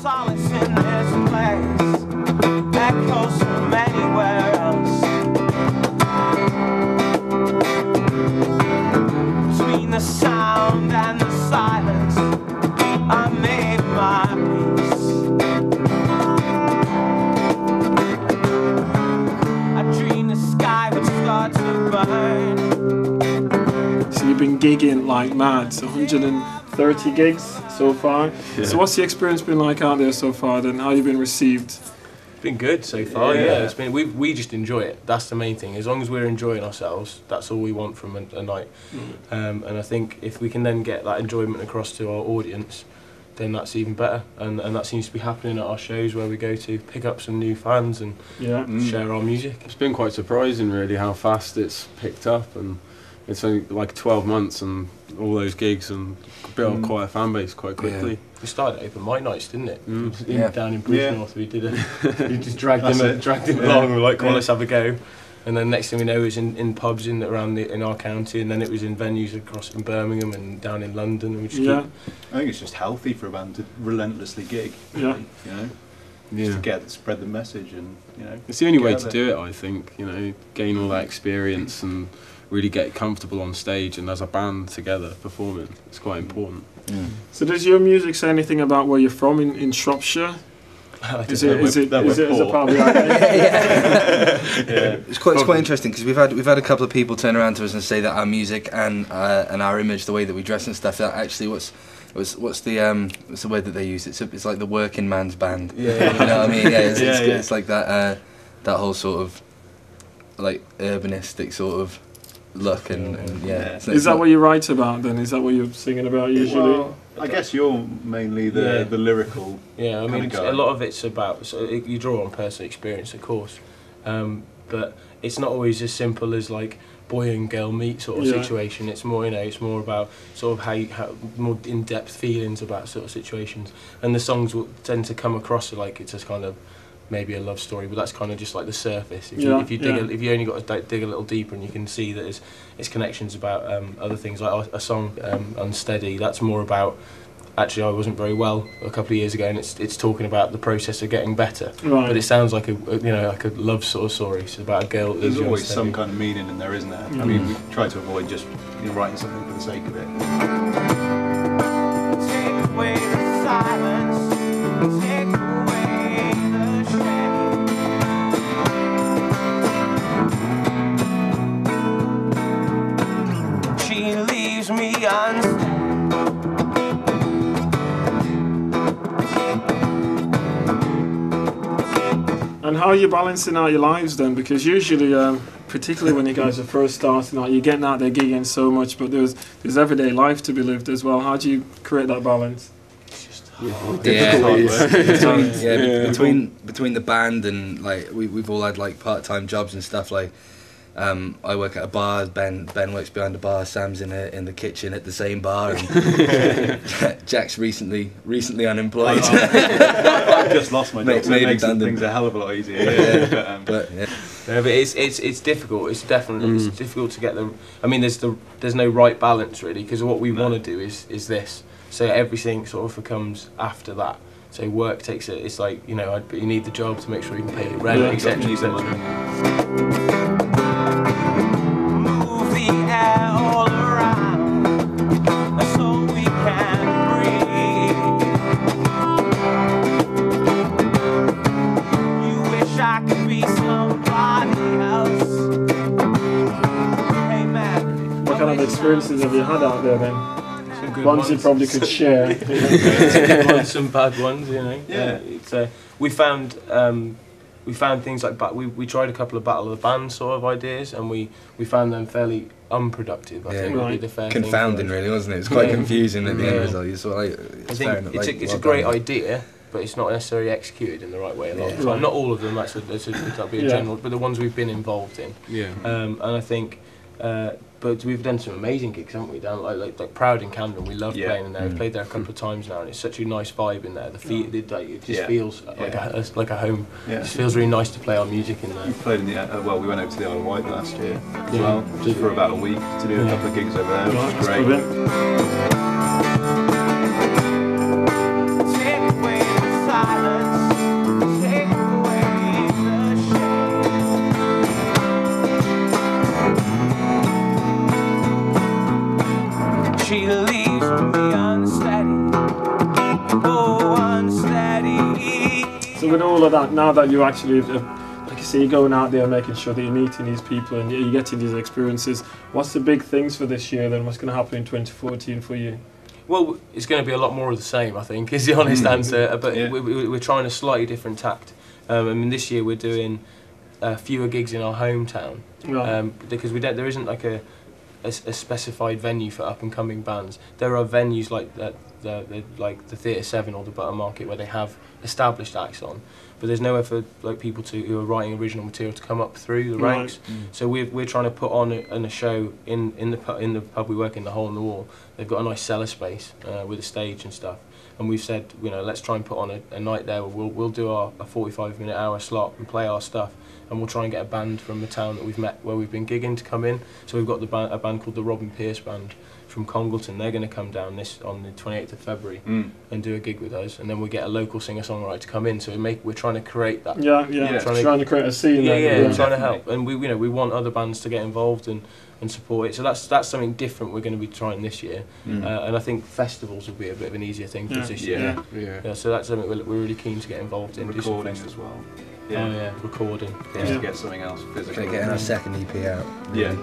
Solace in this place, echoes from anywhere else. Between the sound and the silence, I made my peace. I dreamed the sky would start to burn. So you've been gigging like mad, so 130 gigs so far. Yeah. So what's the experience been like out there so far then? How have you been received? It's been good so far, yeah. It's been, we just enjoy it. That's the main thing. As long as we're enjoying ourselves, that's all we want from a night. And I think if we can then get that enjoyment across to our audience, then that's even better. And that seems to be happening at our shows where we go to pick up some new fans and share our music. It's been quite surprising really how fast it's picked up, and it's only like 12 months and all those gigs and built quite a fan base quite quickly. We started open mic nights, didn't it? Down in Bridgnorth, we did it. We just dragged him along and we were like, come on, let's have a go. And then next thing we know, it was in pubs in our county, and then it was in venues across in Birmingham and down in London. And we just I think it's just healthy for a band to relentlessly gig. You know, just to spread the message, and it's the only way to do it. I think gain all that experience and really get comfortable on stage and as a band together performing. It's quite important. So does your music say anything about where you're from in Shropshire? Is it part of the idea? It's quite interesting because we've had a couple of people turn around to us and say that our music and our image, the way that we dress and stuff, that actually what's the word that they use? It's like the working man's band. You know what I mean? It's like that whole sort of like urbanistic sort of look and Is that what you write about then? Is that what you're singing about usually? Well, I guess you're mainly the lyrical. Yeah, I mean, a lot of it's about, you draw on personal experience, of course, but it's not always as simple as like boy and girl meet sort of situation. It's more, it's more about sort of how more in-depth feelings about sort of situations, and the songs will tend to come across like it's just kind of maybe a love story, but that's kind of just like the surface. If you if you only got to dig a little deeper, and you can see that it's connections about other things, like a song Unsteady. That's more about, actually I wasn't very well a couple of years ago, and it's talking about the process of getting better. But it sounds like like a love sort of story. It's about a girl. There's always some kind of meaning in there, isn't there? I mean, we try to avoid just writing something for the sake of it. Take away the silence. Take away the shame. She leaves me unsteady. And how are you balancing out your lives then? Because usually, particularly when you guys are first starting out, you're getting out there gigging so much, but there's everyday life to be lived as well. How do you create that balance? It's just between the band and like we've all had like part-time jobs and stuff. Like I work at a bar. Ben works behind the bar. Sam's in the kitchen at the same bar. And Jack's recently unemployed. I've just lost my job, so it makes things a hell of a lot easier. But it's difficult. It's definitely it's difficult to get the. I mean, there's no right balance really, because what we want to do is this. So everything sort of comes after that. So work takes it. It's like you need the job to make sure you can pay your rent, etc. All around, so we can breathe. You wish I could be somebody else. Hey man, what kind of experiences have you had out there then? Some good ones you probably could share. Some bad ones, we found things like we tried a couple of Battle of the Bands sort of ideas, and we found them fairly unproductive. I think would be the fair confounding, really, wasn't it? It was quite confusing at the end result. I think it's a great idea, but it's not necessarily executed in the right way a lot of the time. Not all of them. That'd be a general, but the ones we've been involved in. And I think. But we've done some amazing gigs, haven't we? Down like Proud in Camden, we love playing in there. We've played there a couple of times now, and it's such a nice vibe in there. It just feels like a home. It just feels really nice to play our music in there. We played in the we went over to the Isle of Wight last year as well, just for about a week to do a couple of gigs over there, which was great. take away the silence, take away the shade. She leaves me unsteady, oh unsteady. So with all of that, now that you actually, like you say, you're going out there making sure that you're meeting these people and you're getting these experiences, what's the big things for this year then? What's going to happen in 2014 for you? Well, it's going to be a lot more of the same, I think, is the honest answer. But we're trying a slightly different tact. I mean, this year we're doing fewer gigs in our hometown because there isn't like a specified venue for up and coming bands. There are venues like like the Theatre 7 or the Butter Market where they have established acts on, but there's nowhere for like people who are writing original material to come up through the ranks. So we're trying to put on a show in the pub we work in, the Hole in the Wall. They've got a nice cellar space with a stage and stuff, and we've said, you know, let's try and put on a night there where we'll do a 45-minute hour slot and play our stuff, and we'll try and get a band from the town that we've met where we've been gigging to come in. So we've got a band called the Robin Pierce Band from Congleton. They're going to come down on the 28th of February and do a gig with us, and then we get a local singer-songwriter to come in. So we're trying to create that. Trying to create a scene. Trying to help, and we want other bands to get involved and support it. So that's something different we're going to be trying this year, and I think festivals will be a bit of an easier thing for us this year. So that's something we're really keen to get involved in. Recording as well. Recording. To get something else physical. Getting our second EP out. Yeah.